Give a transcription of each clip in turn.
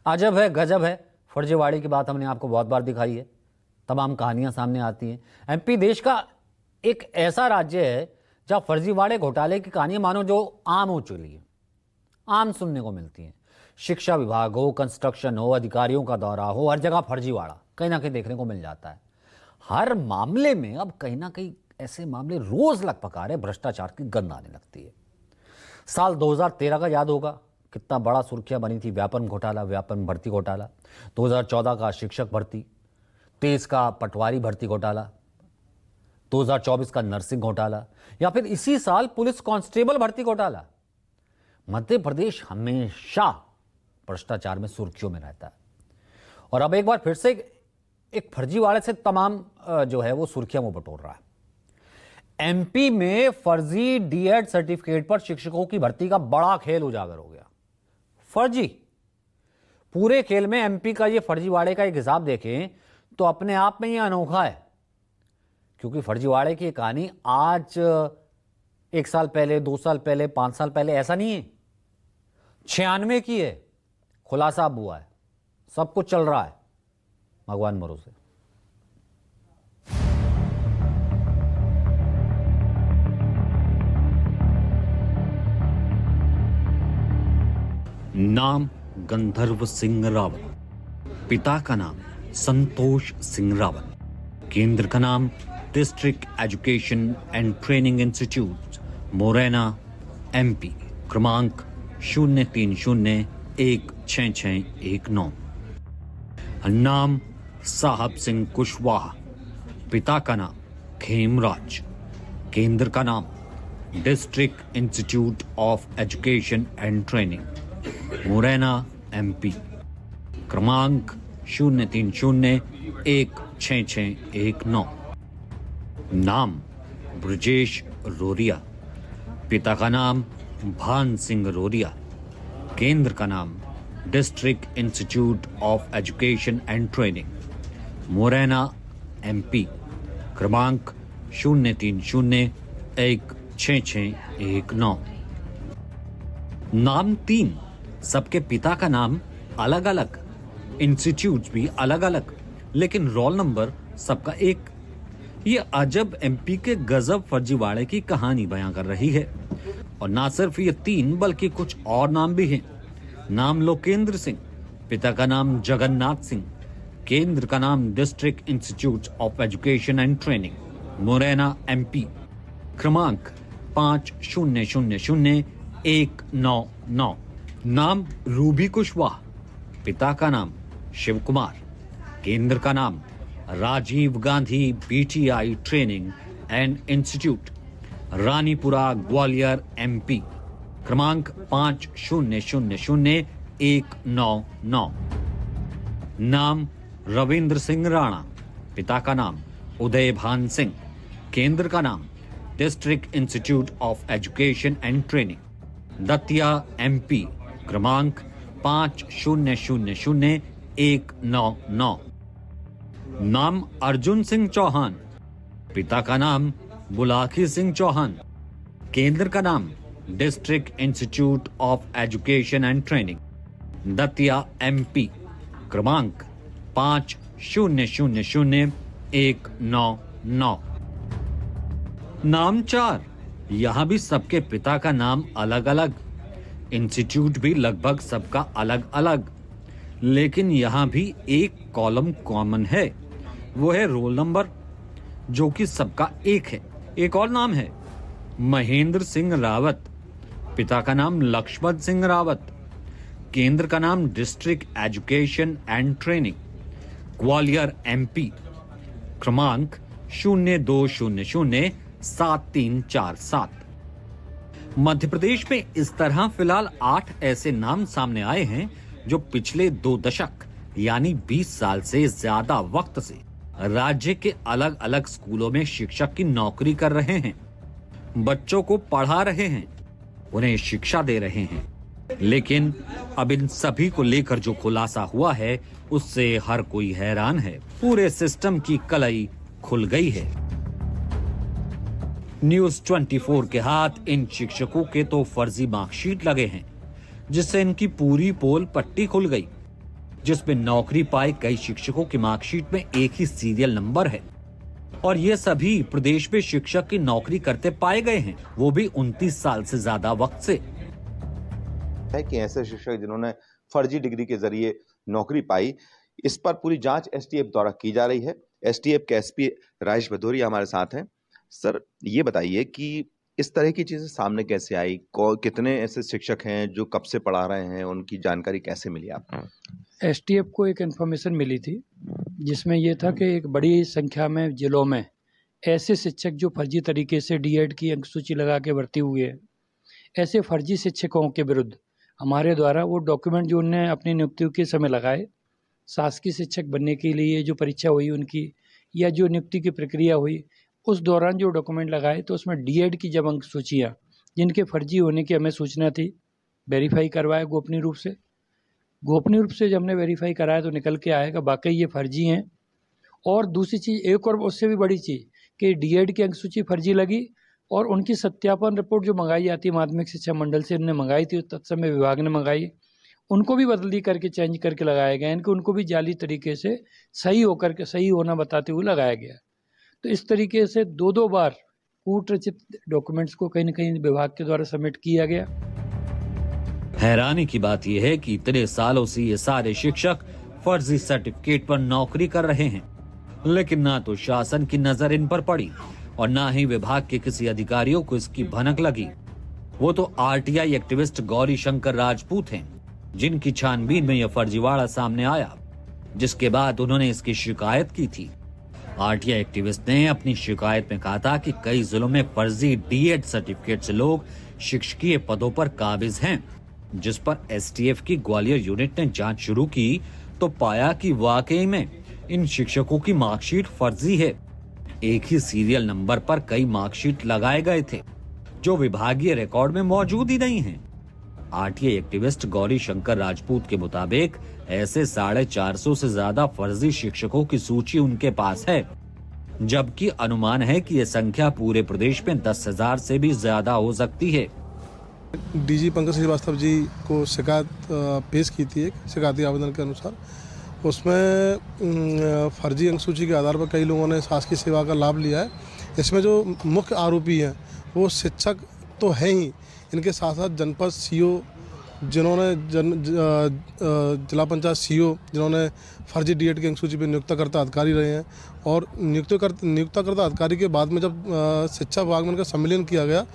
अजब है, गजब है। फर्जीवाड़े की बात हमने आपको बहुत बार दिखाई है, तमाम कहानियां सामने आती हैं। एमपी देश का एक ऐसा राज्य है जहां फर्जीवाड़े घोटाले की कहानियां मानो जो आम हो चुकी है, आम सुनने को मिलती हैं। शिक्षा विभाग हो, कंस्ट्रक्शन हो, अधिकारियों का दौरा हो, हर जगह फर्जीवाड़ा कहीं ना कहीं देखने को मिल जाता है। हर मामले में अब कहीं ना कहीं ऐसे मामले रोज लगभग आ रहे, भ्रष्टाचार की गंध आने लगती है। साल 2013 का याद होगा, कितना बड़ा सुर्खियां बनी थी, व्यापम घोटाला, व्यापम भर्ती घोटाला। 2014 का शिक्षक भर्ती, 23 का पटवारी भर्ती घोटाला, 2024 का नर्सिंग घोटाला, या फिर इसी साल पुलिस कांस्टेबल भर्ती घोटाला। मध्य प्रदेश हमेशा भ्रष्टाचार में सुर्खियों में रहता है और अब एक बार फिर से एक फर्जीवाड़े से तमाम जो है वो सुर्खियां वो बटोर रहा है। एमपी में फर्जी डीएड सर्टिफिकेट पर शिक्षकों की भर्ती का बड़ा खेल उजागर हो गया। फर्जी पूरे खेल में एमपी का ये फर्जीवाड़े का एक हिसाब देखें तो अपने आप में ये अनोखा है, क्योंकि फर्जीवाड़े की कहानी आज 1 साल पहले, 2 साल पहले, 5 साल पहले ऐसा नहीं है, 96 की है। खुलासा अब हुआ है, सब कुछ चल रहा है भगवान भरोसे। नाम गंधर्व सिंह रावत, पिता का नाम संतोष सिंह रावत, केंद्र का नाम district education and training institute Morena MP, क्रमांक 03016619। नाम साहब सिंह कुशवाहा, पिता का नाम खेमराज, केंद्र का नाम district institute of education and training Morena MP, क्रमांक 03016619। नाम ब्रजेश रोरिया, पिता का नाम भान सिंह रोरिया, केंद्र का नाम district institute of education and training Morena MP, क्रमांक 03016619। नाम 3, सबके पिता का नाम अलग अलग, इंस्टीट्यूट भी अलग अलग, लेकिन रोल नंबर सबका एक। ये अजब एमपी के गजब फर्जीवाड़े की कहानी बयां कर रही है। और ना सिर्फ ये 3 बल्कि कुछ और नाम भी हैं। नाम लोकेंद्र सिंह, पिता का नाम जगन्नाथ सिंह, केंद्र का नाम district institute of education and training Morena MP, क्रमांक 50000199। नाम रूबी कुशवाहा, पिता का नाम शिव कुमार, केंद्र का नाम Rajiv Gandhi BTI training and institute Ranipura Gwalior MP, क्रमांक 50000199। नाम रविंद्र सिंह राणा, पिता का नाम उदय भान सिंह, केंद्र का नाम district institute of education and training Datia MP, क्रमांक 50000199। नाम अर्जुन सिंह चौहान, पिता का नाम बुलाकी सिंह चौहान, केंद्र का नाम district institute of education and training Datia MP, क्रमांक 50000199। नाम 4, यहां भी सबके पिता का नाम अलग अलग, इंस्टीट्यूट भी लगभग सबका अलग अलग, लेकिन यहां भी एक कॉलम कॉमन है, वो है रोल नंबर, जो कि सबका एक है। एक और नाम है महेंद्र सिंह रावत, पिता का नाम लक्ष्मण सिंह रावत, केंद्र का नाम district education and training Gwalior MP, क्रमांक 02007347। मध्य प्रदेश में इस तरह फिलहाल 8 ऐसे नाम सामने आए हैं जो पिछले 2 दशक यानी 20 साल से ज्यादा वक्त से राज्य के अलग अलग स्कूलों में शिक्षक की नौकरी कर रहे हैं, बच्चों को पढ़ा रहे हैं, उन्हें शिक्षा दे रहे हैं। लेकिन अब इन सभी को लेकर जो खुलासा हुआ है उससे हर कोई हैरान है। पूरे सिस्टम की कलई खुल गई है। न्यूज़ 24 के हाथ इन शिक्षकों के तो फर्जी मार्कशीट लगे हैं, जिससे इनकी पूरी पोल पट्टी खुल गई। जिसमें नौकरी पाए कई शिक्षकों की मार्कशीट में एक ही सीरियल नंबर है और ये सभी प्रदेश में शिक्षक की नौकरी करते पाए गए हैं, वो भी 29 साल से ज्यादा वक्त से। है कि ऐसे शिक्षक जिन्होंने फर्जी डिग्री के जरिए नौकरी पाई, इस पर पूरी जांच एसटीएफ द्वारा की जा रही है। एसटीएफ के एसपी राजेश भदौरिया हमारे साथ हैं। सर, ये बताइए कि इस तरह की चीजें सामने कैसे आई? कितने ऐसे शिक्षक हैं जो कब से पढ़ा रहे हैं, उनकी जानकारी कैसे मिली आपको? एसटीएफ को एक इन्फॉर्मेशन मिली थी जिसमें यह था कि एक बड़ी संख्या में जिलों में ऐसे शिक्षक जो फर्जी तरीके से डीएड की अंकसूची लगा के भर्ती हुए हैं, ऐसे फर्जी शिक्षकों के विरुद्ध हमारे द्वारा वो डॉक्यूमेंट जो उन्होंने अपनी नियुक्ति के समय लगाए, शासकीय शिक्षक बनने के लिए जो परीक्षा हुई उनकी या जो नियुक्ति की प्रक्रिया हुई, उस दौरान जो डॉक्यूमेंट लगाए तो उसमें डीएड की जब अंक सूचियाँ जिनके फर्जी होने की हमें सूचना थी, वेरीफाई करवाया गोपनीय रूप से जब हमने वेरीफाई कराया तो निकल के आएगा वाकई ये फर्जी हैं। और दूसरी चीज़, एक और उससे भी बड़ी चीज़ कि डीएड की अंक सूची फर्जी लगी और उनकी सत्यापन रिपोर्ट जो मंगाई जाती है माध्यमिक शिक्षा मंडल से, उन्होंने मंगाई थी, तत्समय विभाग ने मंगाई, उनको भी बदली करके चेंज करके लगाया गया, इनको उनको भी जाली तरीके से सही होना बताते हुए लगाया गया। तो इस तरीके से दो बार कूट रचित डॉक्यूमेंट्स को कहीं न कहीं विभाग के द्वारा सबमिट किया गया। हैरानी की बात यह है कि इतने सालों से ये सारे शिक्षक फर्जी सर्टिफिकेट पर नौकरी कर रहे हैं, लेकिन ना तो शासन की नजर इन पर पड़ी और ना ही विभाग के किसी अधिकारियों को इसकी भनक लगी। वो तो आरटीआई एक्टिविस्ट गौरी शंकर राजपूत हैं, जिनकी छानबीन में यह फर्जीवाड़ा सामने आया, जिसके बाद उन्होंने इसकी शिकायत की थी। आरटीआई एक्टिविस्ट ने अपनी शिकायत में कहा था कि कई जिलों में फर्जी डीएड सर्टिफिकेट से लोग शिक्षकीय पदों पर काबिज हैं, जिस पर एसटीएफ की ग्वालियर यूनिट ने जांच शुरू की तो पाया कि वाकई में इन शिक्षकों की मार्कशीट फर्जी है। एक ही सीरियल नंबर पर कई मार्कशीट लगाए गए थे जो विभागीय रिकॉर्ड में मौजूद ही नहीं हैं। आरटीआई एक्टिविस्ट गौरी शंकर राजपूत के मुताबिक ऐसे 450 से ज्यादा फर्जी शिक्षकों की सूची उनके पास है, जबकि अनुमान है कि यह संख्या पूरे प्रदेश में 10,000 से भी ज्यादा हो सकती है। डीजी पंकज श्रीवास्तव जी को शिकायत पेश की थी, एक शिकायती आवेदन के अनुसार। उसमें फर्जी अंक सूची के आधार पर कई लोगों ने शासकीय सेवा का लाभ लिया है। इसमें जो मुख्य आरोपी हैं वो शिक्षक तो हैं ही, इनके साथ साथ जनपद सीओ जिन्होंने जिला पंचायत सीओ जिन्होंने फर्जी डीएड की अंक सूची पर नियुक्तकर्ता अधिकारी रहे हैं, और नियुक्तकर्ता अधिकारी के बाद में जब शिक्षा विभाग में उनका सम्मेलन किया गया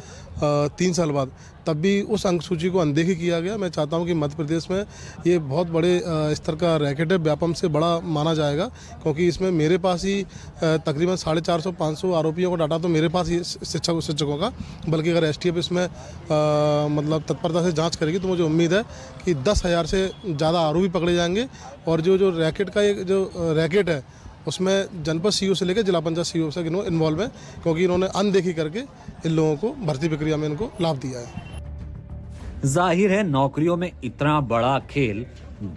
3 साल बाद, तब भी उस अंक सूची को अनदेखी किया गया। मैं चाहता हूं कि मध्य प्रदेश में ये बहुत बड़े स्तर का रैकेट है, व्यापम से बड़ा माना जाएगा, क्योंकि इसमें मेरे पास ही तकरीबन 450-500 आरोपियों का डाटा तो मेरे पास ही शिक्षकों का, बल्कि अगर एसटीएफ इसमें मतलब तत्परता से जाँच करेगी तो मुझे उम्मीद है कि 10,000 से ज़्यादा आरोपी पकड़े जाएंगे। और जो रैकेट का एक जो रैकेट है उसमें जनपद सीओ से लेकर जिला पंचायत सीओ से इन्वॉल्व है, क्योंकि इन्होंने अनदेखी करके इन लोगों को भर्ती प्रक्रिया में इनको लाभ दिया है। जाहिर है नौकरियों में इतना बड़ा खेल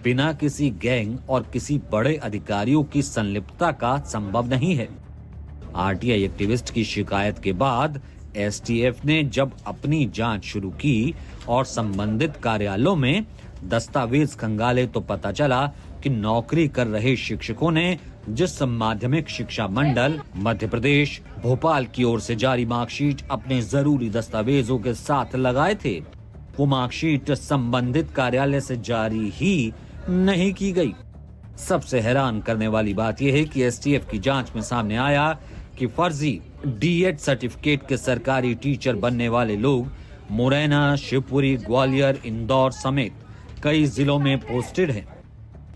बिना किसी गैंग और किसी बड़े अधिकारियों की संलिप्तता का संभव नहीं है। आरटीआई एक्टिविस्ट की शिकायत के बाद एसटीएफ ने जब अपनी जांच शुरू की और संबंधित कार्यालयों में दस्तावेज खंगाले तो पता चला कि नौकरी कर रहे शिक्षकों ने जिस माध्यमिक शिक्षा मंडल मध्य प्रदेश भोपाल की ओर से जारी मार्कशीट अपने जरूरी दस्तावेजों के साथ लगाए थे, वो मार्कशीट संबंधित कार्यालय से जारी ही नहीं की गई। सबसे हैरान करने वाली बात यह है कि एसटीएफ की जांच में सामने आया कि फर्जी डीएड सर्टिफिकेट के सरकारी टीचर बनने वाले लोग मुरैना, शिवपुरी, ग्वालियर, इंदौर समेत कई जिलों में पोस्टेड हैं,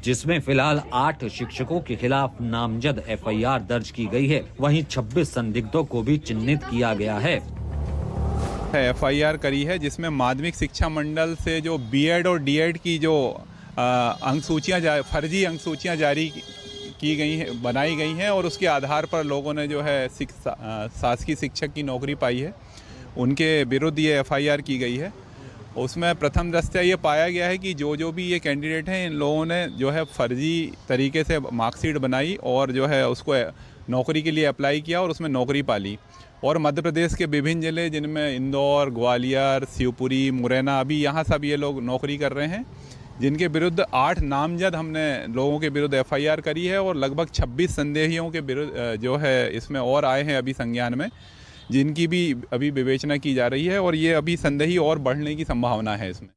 जिसमें फिलहाल 8 शिक्षकों के खिलाफ नामजद एफआईआर दर्ज की गई है। वहीं 26 संदिग्धों को भी चिन्हित किया गया है। एफआईआर करी है जिसमें माध्यमिक शिक्षा मंडल से जो बीएड और डीएड की जो फर्जी अंक सूचियाँ जारी की गई हैं, बनाई गई हैं, और उसके आधार पर लोगों ने जो है शासकीय शिक्षक की नौकरी पाई है, उनके विरुद्ध ये एफआईआर की गई है। उसमें प्रथम दृष्टया ये पाया गया है कि जो भी ये कैंडिडेट हैं, इन लोगों ने जो है फर्जी तरीके से मार्कशीट बनाई और जो है उसको नौकरी के लिए अप्लाई किया और उसमें नौकरी पाली। और मध्य प्रदेश के विभिन्न जिले जिनमें इंदौर, ग्वालियर, शिवपुरी, मुरैना, अभी यहाँ सब ये लोग नौकरी कर रहे हैं। जिनके विरुद्ध 8 नामजद हमने लोगों के विरुद्ध एफआईआर करी है और लगभग 26 संदेहियों के विरुद्ध जो है इसमें और आए हैं अभी संज्ञान में, जिनकी भी अभी विवेचना की जा रही है और ये अभी संदेही और बढ़ने की संभावना है इसमें।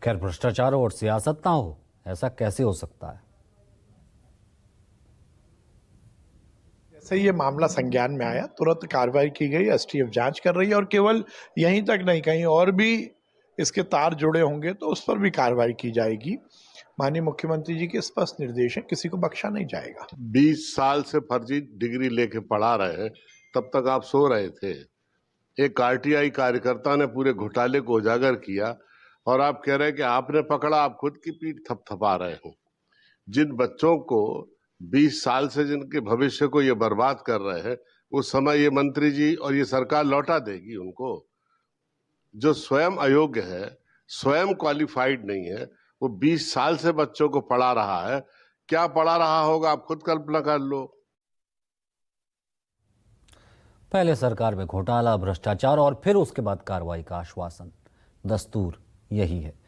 खैर, भ्रष्टाचार और सियासत ना हो, ऐसा कैसे हो सकता है? जैसे ये मामला संज्ञान में आया, तुरंत कार्रवाई की गई, एसटीएफ जांच कर रही है और केवल यहीं तक नहीं, कहीं और भी इसके तार जुड़े होंगे तो उस पर भी कार्रवाई की जाएगी। माननीय मुख्यमंत्री जी के स्पष्ट निर्देश है, किसी को बख्शा नहीं जाएगा। 20 साल से फर्जी डिग्री लेके पढ़ा रहे हैं, तब तक आप सो रहे थे। एक आरटीआई कार्यकर्ता ने पूरे घोटाले को उजागर किया और आप कह रहे हैं कि आपने पकड़ा, आप खुद की पीठ थपथपा रहे हो। जिन बच्चों को 20 साल से जिनके भविष्य को ये बर्बाद कर रहे हैं, उस समय ये मंत्री जी और ये सरकार लौटा देगी उनको। जो स्वयं अयोग्य है, स्वयं क्वालिफाइड नहीं है, वो 20 साल से बच्चों को पढ़ा रहा है। क्या पढ़ा रहा होगा, आप खुद कल्पना कर लो। पहले सरकार में घोटाला, भ्रष्टाचार और फिर उसके बाद कार्रवाई का आश्वासन। दस्तूर यही है।